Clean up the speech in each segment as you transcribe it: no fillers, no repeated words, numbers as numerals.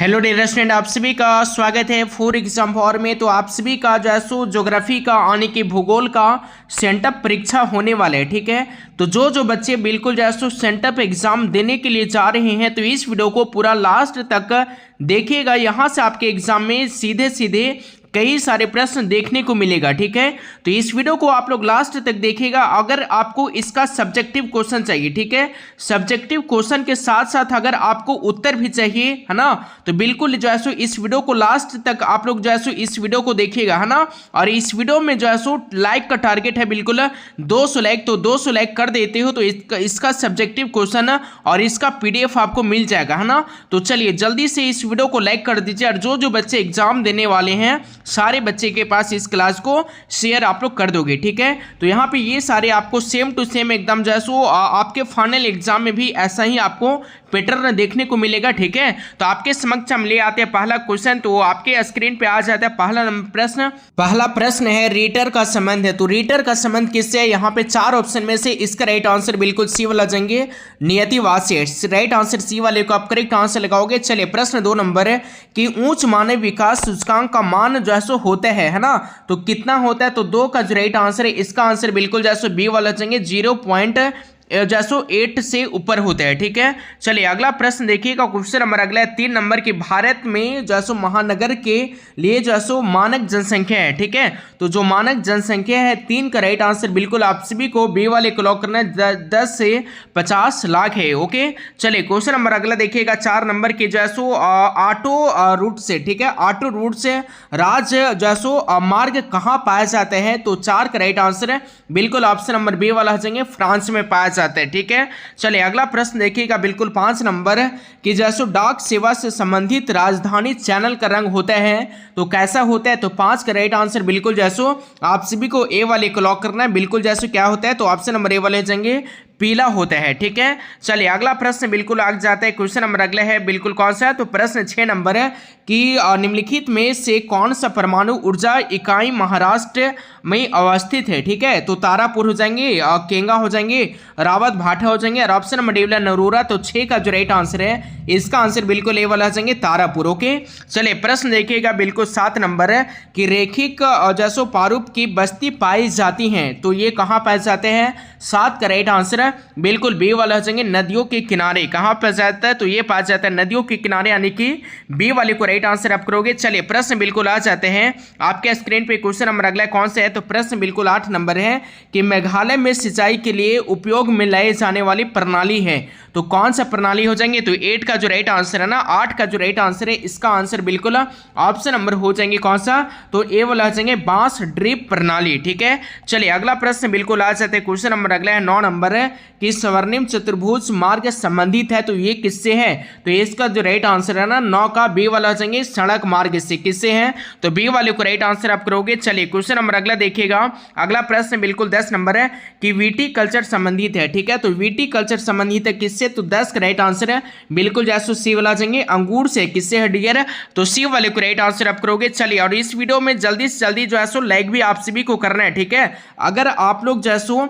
Hello dear student, आप सभी का स्वागत है फॉर एग्जाम फॉर में। तो आप सभी का जो है सो ज्योग्राफी का यानी कि भूगोल का सेंटअप परीक्षा होने वाला है, ठीक है। तो जो बच्चे बिल्कुल जो है सो सेंटअप एग्जाम देने के लिए जा रहे हैं तो इस वीडियो को पूरा लास्ट तक देखिएगा। यहाँ से आपके एग्जाम में सीधे सीधे कई सारे प्रश्न देखने को मिलेगा, ठीक है। तो इस वीडियो को आप लोग लास्ट तक देखिएगा। अगर आपको इसका सब्जेक्टिव क्वेश्चन चाहिए, ठीक है, सब्जेक्टिव क्वेश्चन के साथ साथ अगर आपको उत्तर भी चाहिए, है ना, तो बिल्कुल जो है सो इस वीडियो को लास्ट तक आप लोग जो है सो इस वीडियो को देखिएगा, है ना। और इस वीडियो में जो है सो लाइक का टारगेट है बिल्कुल 200 लाइक, तो 200 लाइक कर देते हो तो इसका सब्जेक्टिव क्वेश्चन और इसका PDF आपको मिल जाएगा, है ना। तो चलिए जल्दी से इस वीडियो को लाइक कर दीजिए। और जो बच्चे एग्जाम देने वाले हैं सारे बच्चे के पास इस क्लास को शेयर आप लोग कर दोगे, ठीक है। तो यहाँ पे ये सारे आपको सेम टू सेम एकदम जो है सो आपके फाइनल एग्जाम में भी ऐसा ही आपको पैटर्न देखने को मिलेगा, ठीक है। तो आपके समक्ष हम ले आते हैं पहला क्वेश्चन। तो आपके स्क्रीन पे आ जाता है पहला प्रश्न। पहला प्रश्न है रीटर का संबंध है। तो रीटर का संबंध किससे है? यहाँ पे 4 ऑप्शन में से इसका राइट आंसर बिल्कुल सी वाला जाएंगे, नियतिवाद से। राइट आंसर सी वाले को आप करेक्ट आंसर लगाओगे। चलिए प्रश्न 2 नंबर है कि उच्च मानव विकास सूचकांक का मान जो है सो होता है ना, तो कितना होता है? तो 2 का जो राइट आंसर है इसका आंसर बिल्कुल जो है सो बी वाला जाएंगे, 0.8 से ऊपर होता है, ठीक है। चलिए अगला प्रश्न देखिएगा। क्वेश्चन नंबर अगला है 3 नंबर की भारत में जो है सो महानगर के लिए जो है सो मानक जनसंख्या है, ठीक है। तो जो मानक जनसंख्या है 3 का राइट आंसर बिल्कुल आप सभी को बी वाले को लॉक करना है, 10 से 50 लाख है, ओके। चलिए क्वेश्चन नंबर अगला देखिएगा 4 नंबर की जो है सो ऑटो रूट से, ठीक है, ऑटो रूट से राज जो है सो मार्ग कहाँ पाया जाता है? तो 4 का राइट आंसर है बिल्कुल ऑप्शन नंबर बी वाला जाएंगे, फ्रांस में पाया जाता है, ठीक है। चलिए अगला प्रश्न देखिएगा बिल्कुल 5 नंबर कि जैसो डाक सेवा से संबंधित राजधानी चैनल का रंग होता है तो कैसा होता है? तो 5 का राइट आंसर बिल्कुल जैसो आप सभी को ए वाले को लॉक करना है। बिल्कुल जैसो क्या होता है? तो ऑप्शन नंबर ए वाले जाएंगे, पीला होता है, ठीक है। चलिए अगला प्रश्न बिल्कुल आगे जाता है। क्वेश्चन नंबर अगला है बिल्कुल कौन सा है? तो प्रश्न 6 नंबर है कि निम्नलिखित में से कौन सा परमाणु ऊर्जा इकाई महाराष्ट्र में अवस्थित है, ठीक है। तो तारापुर हो जाएंगे, केंगा हो जाएंगे, रावत भाटा हो जाएंगे और ऑप्शन नंबर डी वाला नरोरा। तो 6 का जो राइट आंसर है इसका आंसर बिल्कुल ए वाला जाएंगे, तारापुर, ओके। चलिए प्रश्न देखिएगा बिल्कुल 7 नंबर है कि रेखिक जैसो प्रारूप की बस्ती पाई जाती है तो ये कहाँ पाए जाते हैं? 7 का राइट आंसर है बिल्कुल बी वाला हो जाएंगे, नदियों के किनारे। कहाँ पाया जाता है? तो ये पाया जाता है नदियों के किनारे, यानी कि बी वाले को राइट आंसर आप करोगे। चलिए प्रश्न बिल्कुल आ जाते हैं आपके स्क्रीन पे। क्वेश्चन नंबर अगला कौन सा है? तो प्रश्न बिल्कुल 8 नंबर है कि मेघालय में सिंचाई के लिए उपयोग में लाई जाने वाली प्रणाली है तो कौन सा प्रणाली हो जाएंगे? तो 8 का जो राइट आंसर है ना, 8 का जो राइट आंसर है इसका आंसर बिल्कुल ऑप्शन नंबर हो जाएंगे कौन सा? तो ए वाला हो जाएंगे, बांस ड्रिप प्रणाली, ठीक है। चलिए अगला प्रश्न बिल्कुल आ जाते हैं। क्वेश्चन नंबर अगला है 9 नंबर है कि स्वर्णिम चतुर्भुज मार्ग संबंधित है तो ये किससे है? तो इसका जो राइट आंसर है ना 9 का बी वाला हो जाएंगे, सड़क मार्ग से। किससे है? तो बी वाले को राइट आंसर आप करोगे। चलिए क्वेश्चन नंबर अगला देखिएगा। अगला प्रश्न बिल्कुल 10 नंबर है कि वीटी कल्चर संबंधित है, ठीक है। तो वीटी कल्चर संबंधित है किससे? तो 10 का राइट आंसर है बिल्कुल जैसे सी वाला जाएंगे, अंगूर से। किससे है डियर? तो सी वाले को राइट आंसर आप करोगे। चलिए और इस वीडियो में जल्दी से जल्दी जो है सो लाइक भी आप सभी को करना है, ठीक है। अगर आप लोग जैसो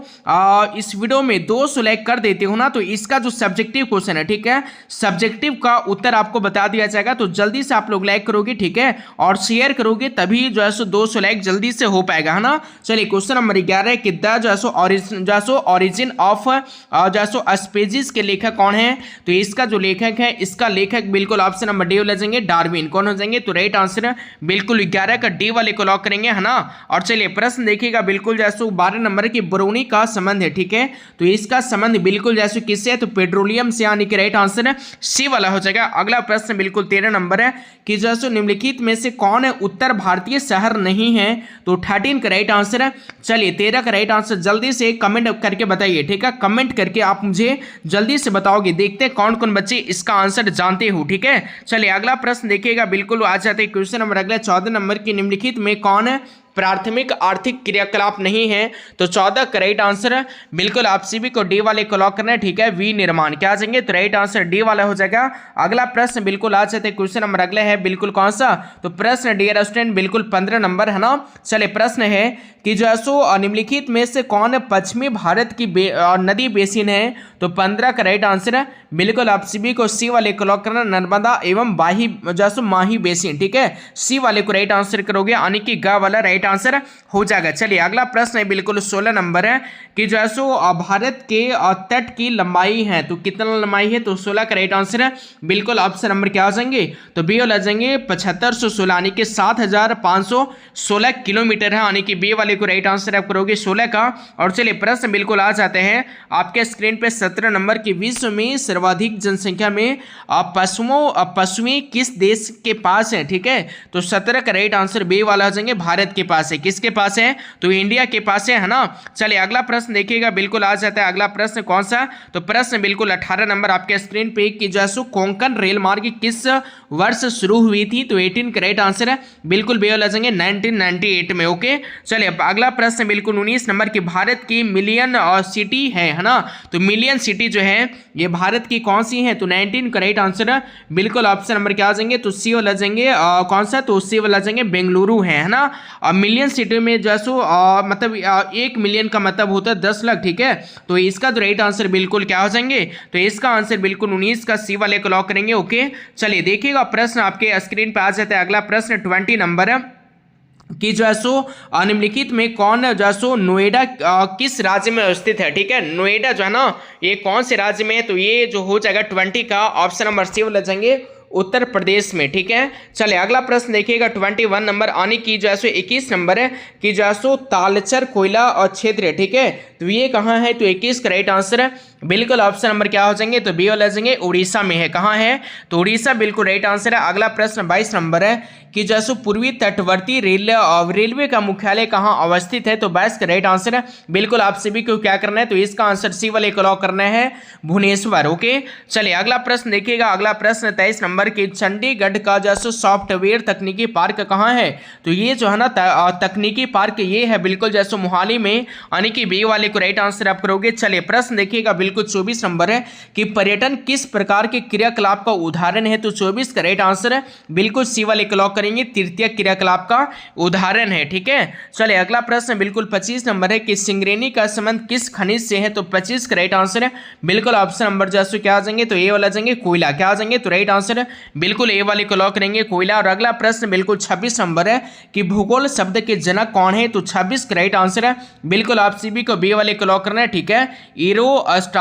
इस वीडियो में 200 लाइक कर देते हो ना तो इसका जो सब्जेक्टिव क्वेश्चन है, ठीक है, सब्जेक्टिव का उत्तर आपको बता दिया जाएगा। तो जल्दी से आप लोग लाइक करोगे, ठीक है, और शेयर करोगे तभी जो है सो 200 लाइक जल्दी से हो पाएगा, है ना। चलिए क्वेश्चन नंबर 11 है कि द जो है सो ओरिजिन ऑफ जो है सो स्पीशीज के लेखक कौन है? तो इसका जो लेखक है इसका लेखक बिल्कुल ऑप्शन नंबर डी वाले जाएंगे, डार्विन। कौन हो जाएंगे? तो राइट आंसर है बिल्कुल 11 का डी वाले को लॉक करेंगे, है ना। और चलिए प्रश्न देखिएगा बिल्कुल जैसे 12 नंबर की बरौनी का संबंध है, ठीक है। तो इसका संबंध बिल्कुल जैसे किससे है? तो पेट्रोलियम से, यानी कि राइट आंसर है सी वाला हो जाएगा। अगला प्रश्न बिल्कुल 13 नंबर है कि जैसे निम्नलिखित में से कौन है उत्तर भारतीय शहर नहीं है? तो 13 का राइट आंसर है। चलिए 13 का राइट आंसर जल्दी से कमेंट करके बताइए, ठीक है। कमेंट करके आप मुझे जल्दी से बताओगे, देखते हैं कौन कौन बच्चे इसका आंसर जानते हो, ठीक है। चलिए अगला प्रश्न देखिएगा बिल्कुल आ जाते हैं। क्वेश्चन नंबर अगला 14 नंबर की निम्नलिखित में कौन प्राथमिक आर्थिक क्रियाकलाप नहीं है। तो 14 का राइट आंसर बिल्कुल आप सभी को डी वाले को लॉक करना है, ठीक है। विनिर्माण क्या आ जाएंगे, तो राइट आंसर डी वाला हो जाएगा। अगला प्रश्न बिल्कुल आ जाते हैं, क्वेश्चन नंबर अगले है बिल्कुल कौन सा, तो प्रश्न डियर स्टूडेंट बिल्कुल 15 नंबर है ना। चले प्रश्न है कि जो सो निम्नलिखित में से कौन पश्चिमी भारत की नदी बेसिन है, तो 15 का राइट आंसर है बिल्कुल आप सभी को सी वाले को लॉक करना, नर्मदा एवं माही बेसिन, ठीक है। सी वाले को राइट आंसर करोगे, यानी कि ग वाला राइट आंसर हो जाएगा। चलिए अगला प्रश्न है बिल्कुल 16 नंबर है कि जो सो भारत के तट की लंबाई है, तो कितना लंबाई है, तो 16 का राइट आंसर है बिल्कुल ऑप्शन नंबर क्या हो जाएंगे, तो बी वाला जाएंगे 7516, यानी कि 7516 किलोमीटर है, यानी कि बी वाले को राइट आंसर आप करोगे 16 का। और चलिए प्रश्न बिल्कुल आ जाते हैं आपके स्क्रीन पे 17 नंबर की, विश्व में सर्वाधिक जनसंख्या में पशुएं किस देश के पास है, ठीक है। तो 17 का राइट आंसर बी वाला आ जाएंगे भारत के पास है, किसके पास है, तो इंडिया के पास है ना। चलिए अगला प्रश्न देखिएगा बिल्कुल आ जाता है, अगला प्रश्न कौन सा, तो प्रश्न बिल्कुल 18 नंबर आपके स्क्रीन पे कि जो कोंकण रेल मार्ग किस वर्ष शुरू हुई थी, तो 18 का राइट आंसर है बिल्कुल बी वाला आ जाएंगे 1998 में, ओके। चलिए अगला प्रश्न बिल्कुल 19 नंबर की, भारत की मिलियन सिटी है ना, तो मिलियन सिटी जो है ये भारत की कौन सी है, तो 19 का राइट आंसर है बिल्कुल ऑप्शन नंबर क्या आ जाएंगे, तो सी वाला जाएंगे कौन सा, तो सी वाला जाएंगे बेंगलुरु है ना। मिलियन सिटी में जो सो मतलब 1 मिलियन का मतलब होता है 10 लाख, ठीक है। तो इसका तो राइट आंसर बिल्कुल क्या हो जाएंगे, तो इसका आंसर बिल्कुल 19 का सी वाले को लॉक करेंगे, ओके। चलिए देखिएगा प्रश्न आपके स्क्रीन पे आ जाता है, अगला प्रश्न 20 नंबर है कि जो है सो निम्नलिखित में कौन जो है सो नोएडा किस राज्य में स्थित है, ठीक है। नोएडा जो है ना ये कौन से राज्य में है, तो ये जो हो जाएगा 20 का ऑप्शन नंबर सी वाला जाएंगे उत्तर प्रदेश में, ठीक है। चलिए अगला प्रश्न देखिएगा 21 नंबर, आने की जो है सो 21 नंबर है कि जो है सो तालचर कोयला और क्षेत्र है, ठीक है। तो ये कहाँ है, तो 21 का राइट आंसर है बिल्कुल ऑप्शन नंबर क्या हो जाएंगे, तो बी वाला जाएंगे उड़ीसा में है, कहाँ है, तो उड़ीसा बिल्कुल राइट आंसर है। अगला प्रश्न 22 नंबर है कि जो है पूर्वी तटवर्ती रेलवे का मुख्यालय कहाँ अवस्थित है, तो 22 का राइट आंसर है बिल्कुल आप सभी को क्या करना है, तो इसका आंसर सी वाले को लॉक करना है भुवनेश्वर, ओके। चलिए अगला प्रश्न देखिएगा, अगला प्रश्न 23 नंबर की, चंडीगढ़ का जो सॉफ्टवेयर तकनीकी पार्क कहाँ है, तो ये जो है ना तकनीकी पार्क ये है बिल्कुल जैसे मोहाली में, यानी कि बी वाले को राइट आंसर आप करोगे। चलिए प्रश्न देखिएगा बिल्कुल 24 नंबर है कि पर्यटन किस प्रकार के क्रियाकलाप का उदाहरण है, तो 24 का राइट आंसर है बिल्कुल सी वाले को लॉक करेंगे, तृतीय क्रियाकलाप का उदाहरण है, ठीक है। चलिए अगला प्रश्न बिल्कुल 25 नंबर है कि सिंगरेनी का संबंध किस खनिज से है, तो 25 का राइट आंसर है बिल्कुल ऑप्शन नंबर जैसे क्या आ जाएंगे, तो ए वाला जाएंगे कोयला, क्या आ जाएंगे, तो राइट आंसर है बिल्कुल ए वाले को लॉक करेंगे कोयला। और अगला प्रश्न बिल्कुल 26 नंबर है कि भूगोल शब्द के जनक कौन है, तो 26 का राइट आंसर है बिल्कुल आप सभी को बी वाले को लॉक करना है, ठीक है। इरोस्ट्राटोस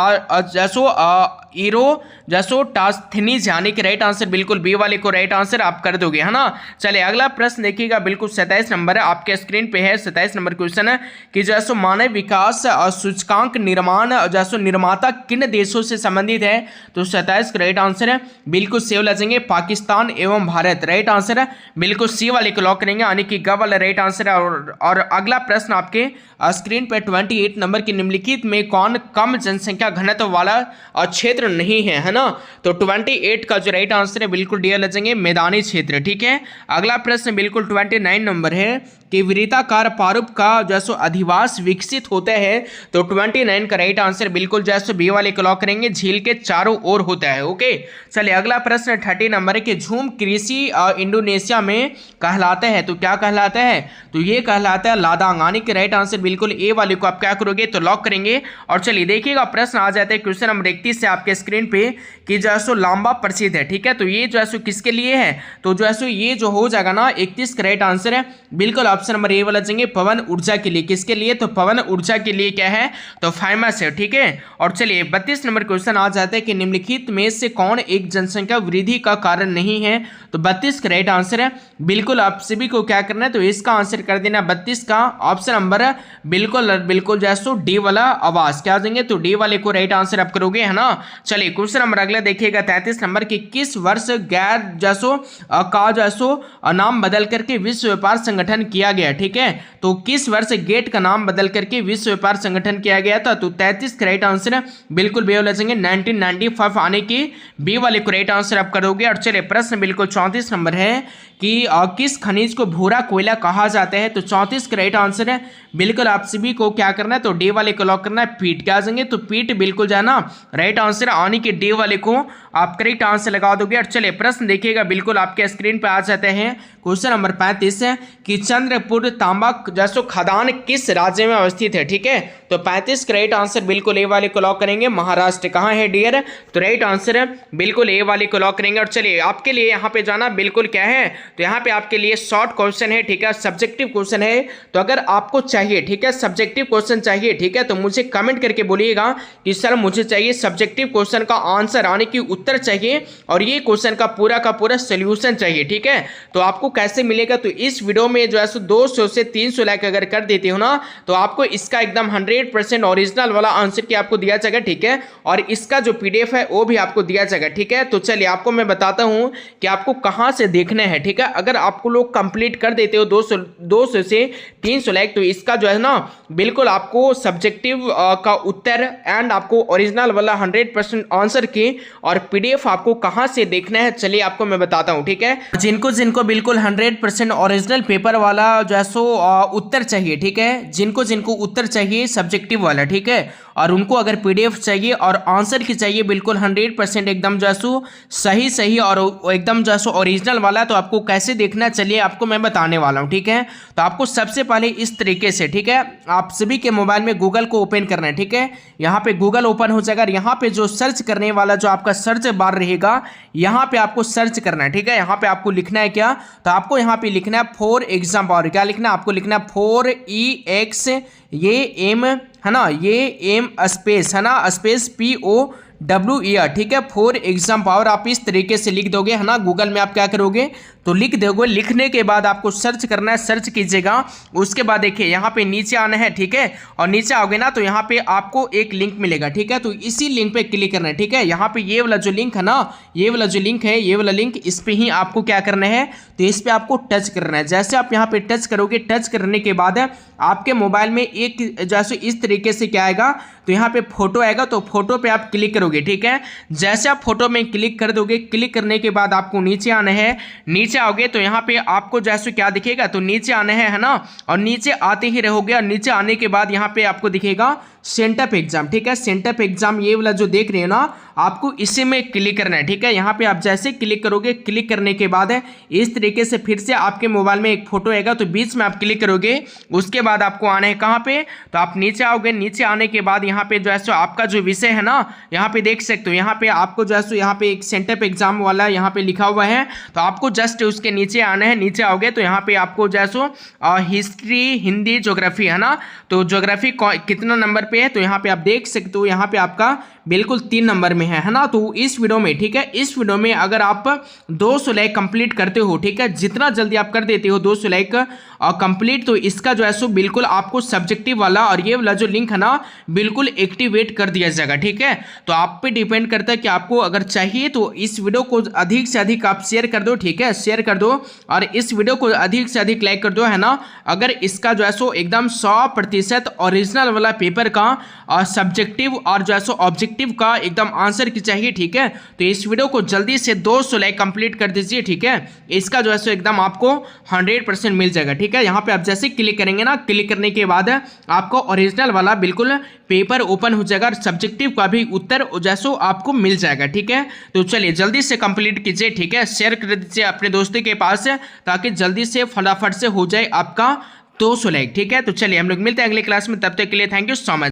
यानी कि राइट आंसर बिल्कुल बी वाले को राइट आंसर आप कर दोगे, है ना। चलिए अगला प्रश्न देखिएगा बिल्कुल 27 नंबर है आपके स्क्रीन पे है, 27 नंबर क्वेश्चन है कि जैसो मानव विकास सूचकांक निर्माण जैसो निर्माता किन देशों से संबंधित है, तो 27 का राइट आंसर है बिल्कुल सी वाला जाएंगे पाकिस्तान एवं भारत, राइट आंसर है बिल्कुल सी वाले को लॉक करेंगे, यानी कि ग वाला राइट आंसर है। और अगला प्रश्न आपके स्क्रीन पे 28 नंबर की, निम्नलिखित में कौन कम जनसंख्या घनत्व वाला क्षेत्र नहीं है ना, तो 28 का जो राइट आंसर है बिल्कुल डी लगेंगे मैदानी क्षेत्र, ठीक है। अगला प्रश्न बिल्कुल 29 नंबर है कि वृत्ताकार प्रारूप का जैसो अधिवास विकसित होता है, तो 29 का राइट आंसर बिल्कुल जैसो बी वाले को लॉक करेंगे, झील के चारों ओर होता है, ओके। चलिए अगला प्रश्न 30 नंबर है कि झूम कृषि इंडोनेशिया में कहलाता है, तो क्या कहलाता है, तो ये कहलाता है लादांग, यानी कि राइट आंसर बिल्कुल ए वाले को आप क्या करोगे, तो लॉक करेंगे। और चलिए देखिएगा प्रश्न आ जाता है क्वेश्चन नंबर 31 से आपके स्क्रीन पे कि जो है लांबा प्रसिद्ध है, ठीक है। तो ये जो है किसके लिए है, तो जो है ये जो हो जाएगा ना 31 का राइट आंसर है बिल्कुल ऑप्शन नंबर ए वाला जाएंगे पवन ऊर्जा के लिए, किसके लिए, तो पवन ऊर्जा के लिए क्या है, तो फेमस है, ठीक है। और चलिए 32 नंबर क्वेश्चन आ जाता है कि निम्नलिखित में से कौन एक जनसंख्या वृद्धि का कारण नहीं है, तो 32 का राइट आंसर है बिल्कुल आप सभी को क्या करना है, तो इसका आंसर कर देना 32 का ऑप्शन नंबर है बिल्कुल जैसो डी वाला आवास, क्या देंगे, तो डी वाले को राइट आंसर आप करोगे, है ना। चलिए क्वेश्चन नंबर अगला देखिएगा 33 नंबर की, किस वर्ष गैर जैसो का जैसो नाम बदल करके विश्व व्यापार संगठन किया किया गया, ठीक है। तो किस वर्ष गेट का नाम बदल करके विश्व व्यापार संगठन किया गया था? तो 33 करेक्ट आंसर है, बिल्कुल बी लगेंगे 1995 आने की बी वाले करेक्ट आंसर आप करोगे। और चलिए प्रश्न बिल्कुल 34 नंबर है कि किस खनिज को भूरा कोयला कहा जाता है? तो 34 करेक्ट आंसर है, बिल्कुल आप सभी को क्या करना है, तो डी वाले को लॉक करना है। पीट क्या आ जाएंगे, तो पीट बिल्कुल जाना राइट आंसर आने के डी वाले को आप करेक्ट आंसर लगा दोगे। और चलिए प्रश्न देखिएगा, बिल्कुल आपके स्क्रीन पे आ जाते हैं। क्वेश्चन नंबर 35 है कि चंद्रपुर तांबा जैसो खदान किस राज्य में अवस्थित है? ठीक है, तो 35 करेक्ट आंसर बिल्कुल ए वाले को लॉक करेंगे। महाराष्ट्र कहाँ है डियर? तो राइट आंसर है, बिल्कुल ए वाले को लॉक करेंगे। और चलिए आपके लिए यहाँ पे जाना बिल्कुल क्या है, तो यहाँ पे आपके लिए शॉर्ट क्वेश्चन है, ठीक है, सब्जेक्टिव क्वेश्चन है। तो अगर आपको चाहिए, ठीक है, सब्जेक्टिव क्वेश्चन चाहिए, ठीक है, तो मुझे कमेंट करके बोलिएगा कि सर मुझे चाहिए सब्जेक्टिव क्वेश्चन का आंसर आने की उत्तर चाहिए और ये क्वेश्चन का पूरा सोल्यूशन चाहिए, ठीक है। तो आपको कैसे मिलेगा? तो इस वीडियो में जो है 200 से 300 लाइक अगर कर देते हो ना, तो आपको इसका एकदम 100% ओरिजिनल वाला आंसर की आपको दिया जाएगा, ठीक है। और इसका जो पीडीएफ है वो भी आपको दिया जाएगा, ठीक है। तो चलिए आपको मैं बताता हूं कि आपको कहां से देखना है, ठीक है। अगर आपको लोग कंप्लीट कर देते हो 200 से 300 लाइक, तो इसका जो है ना बिल्कुल आपको सब्जेक्टिव का उत्तर एंड आपको ओरिजिनल वाला 100% आंसर की और पीडीएफ आपको कहां से देखना है, चलिए आपको मैं बताता हूं, ठीक है। जिनको बिल्कुल 100% ओरिजिनल पेपर वाला जो है सो उत्तर चाहिए, ठीक है, जिनको उत्तर चाहिए सब्जेक्टिव वाला, ठीक है, और उनको अगर पीडीएफ चाहिए और आंसर की चाहिए बिल्कुल 100% एकदम जो है सो सही और एकदम जो है सो ओरिजिनल वाला, तो आपको कैसे देखना है चलिए आपको मैं बताने वाला हूं, ठीक है। तो आपको सबसे पहले इस तरीके से, ठीक है, आप सभी के मोबाइल में गूगल को ओपन करना है, ठीक है। यहाँ पे गूगल ओपन हो जाएगा, यहाँ पे जो सर्च करने वाला जो आपका सर्च बार रहेगा, यहाँ पे आपको सर्च करना है, ठीक है। यहाँ पे आपको लिखना है क्या, तो आपको यहाँ पे लिखना है फॉर एग्जाम्पल, क्या लिखना है, आपको लिखना है फॉर EX ये एम है ना, ये एम स्पेस है ना, स्पेस POWER, ठीक है, फॉर एग्जाम पावर आप इस तरीके से लिख दोगे, है ना। गूगल में आप क्या करोगे, तो लिख दोगे। लिखने के बाद आपको सर्च करना है, सर्च कीजिएगा। उसके बाद देखिए यहाँ पे नीचे आना है, ठीक है, और नीचे आओगे ना तो यहाँ पे आपको एक लिंक मिलेगा, ठीक है। तो इसी लिंक पे क्लिक करना है, ठीक है। यहाँ पे ये वाला जो लिंक है ना, ये वाला जो लिंक है, ये वाला लिंक, इस पे ही आपको क्या करना है, तो इस पे आपको टच करना है। जैसे आप यहाँ पे टच करोगे, टच करने के बाद आपके मोबाइल में एक जैसे इस तरीके से क्या आएगा, तो यहाँ पे फोटो आएगा, तो फोटो पे आप क्लिक करोगे, ठीक है। जैसे आप फोटो में क्लिक कर दोगे, क्लिक करने के बाद आपको नीचे आना है। नीचे आओगे तो यहाँ पे आपको जैसे क्या दिखेगा, तो नीचे आना है ना, और नीचे आते ही रहोगे। और नीचे आने के बाद यहाँ पे आपको दिखेगा सेंटअप एग्जाम, ठीक है, सेंटअप एग्जाम ये वाला जो देख रहे हो ना, आपको इसी में क्लिक करना है, ठीक है। यहाँ पे आप जैसे क्लिक करोगे, क्लिक करने के बाद इस तरीके से फिर से आपके मोबाइल में एक फोटो आएगा, तो बीच में आप क्लिक करोगे। उसके बाद आपको आना है कहाँ पे, तो आप नीचे आओगे। नीचे आने के बाद यहाँ पे जो है सो आपका जो विषय है ना, यहाँ पे देख सकते हो, यहाँ पे आपको जो है सो यहाँ पे एक सेंटअप एग्जाम वाला यहाँ पे लिखा हुआ है, तो आपको जस्ट उसके नीचे आना है। नीचे आओगे तो यहाँ पे आपको जो है सो हिस्ट्री, हिंदी, ज्योग्राफी है ना, तो ज्योग्राफी कितना नंबर पे है, तो यहाँ पे आप देख सकते हो, यहाँ पे आपका बिल्कुल 3 नंबर में है ना। तो इस वीडियो में, ठीक है, इस वीडियो में अगर आप 200 लाइक कंप्लीट करते हो, ठीक है, जितना जल्दी आप कर देते हो 200 लाइक कंप्लीट, तो इसका जो है सो बिल्कुल आपको सब्जेक्टिव वाला और ये वाला जो लिंक है ना बिल्कुल एक्टिवेट कर दिया जाएगा, ठीक है। तो आप पे डिपेंड करता है कि आपको अगर चाहिए तो इस वीडियो को अधिक से अधिक आप शेयर कर दो, ठीक है, शेयर कर दो और इस वीडियो को अधिक से अधिक लाइक कर दो, है ना। अगर इसका जो है सो एकदम 100% ओरिजिनल वाला पेपर का सब्जेक्टिव और जो है सो ऑब्जेक्टिव का एकदम आंसर की चाहिए, ठीक है, तो इस वीडियो को जल्दी से 200 लाइक कंप्लीट कर दीजिए, ठीक है। इसका जो है सो एकदम आपको 100% मिल जाएगा, ठीक है। यहाँ पे आप जैसे क्लिक करेंगे ना, क्लिक करने के बाद आपको ओरिजिनल वाला बिल्कुल पेपर ओपन हो जाएगा और सब्जेक्टिव का भी उत्तर जैसो आपको मिल जाएगा, ठीक है। तो चलिए जल्दी से कंप्लीट कीजिए, ठीक है, शेयर कर दीजिए अपने दोस्तों के पास ताकि जल्दी से फटाफट से हो जाए आपका 200 लाइक, ठीक है। तो चलिए हम लोग मिलते हैं अगले क्लास में, तब तक के लिए थैंक यू सो मच।